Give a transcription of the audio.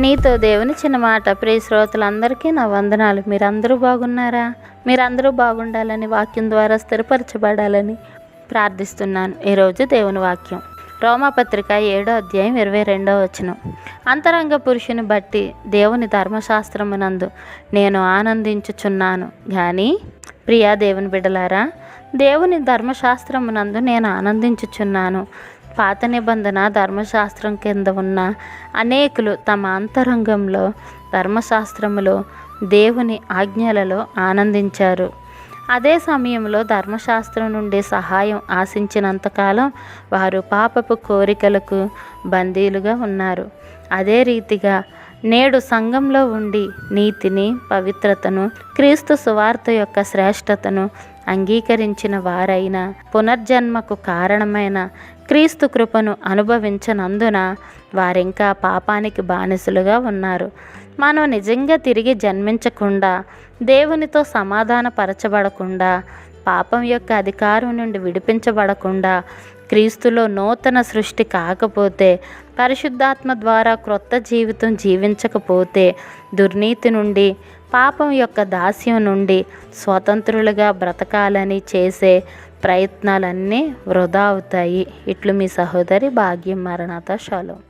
నీతో దేవుని చిన్న మాట. ప్రియ శ్రోతలందరికీ నా వందనాలు. మీరందరూ బాగున్నారా? మీరందరూ బాగుండాలని, వాక్యం ద్వారా స్థిరపరచబడాలని ప్రార్థిస్తున్నాను. ఈరోజు దేవుని వాక్యం రోమాపత్రిక 7వ అధ్యాయం 22వ వచనం. అంతరంగ పురుషుని బట్టి దేవుని ధర్మశాస్త్రమునందు నేను ఆనందించుచున్నాను గాని, ప్రియా దేవుని బిడ్డలారా, దేవుని ధర్మశాస్త్రమునందు నేను ఆనందించుచున్నాను. పాత నిబంధన ధర్మశాస్త్రం కింద ఉన్న అనేకులు తమ అంతరంగంలో ధర్మశాస్త్రములో దేవుని ఆజ్ఞలలో ఆనందించారు. అదే సమయంలో ధర్మశాస్త్రం నుండి సహాయం ఆశించినంతకాలం వారు పాపపు కోరికలకు బందీలుగా ఉన్నారు. అదే రీతిగా నేడు సంఘంలో ఉండి నీతిని, పవిత్రతను, క్రీస్తు సువార్త యొక్క శ్రేష్టతను అంగీకరించిన వారైన, పునర్జన్మకు కారణమైన క్రీస్తు కృపను అనుభవించనందున వారింకా పాపానికి బానిసలుగా ఉన్నారు. మనం నిజంగా తిరిగి జన్మించకుండా, దేవునితో సమాధానపరచబడకుండా, పాపం యొక్క అధికారం నుండి విడిపించబడకుండా, క్రీస్తులో నూతన సృష్టి కాకపోతే, పరిశుద్ధాత్మ ద్వారా క్రొత్త జీవితం జీవించకపోతే, దుర్నీతి నుండి, పాపం యొక్క దాస్యం నుండి స్వతంత్రులుగా బ్రతకాలని చేసే ప్రయత్నాలన్నీ వృధా అవుతాయి. ఇట్లు మీ సహోదరి భాగ్యం. మరణాత. షాలోమ్.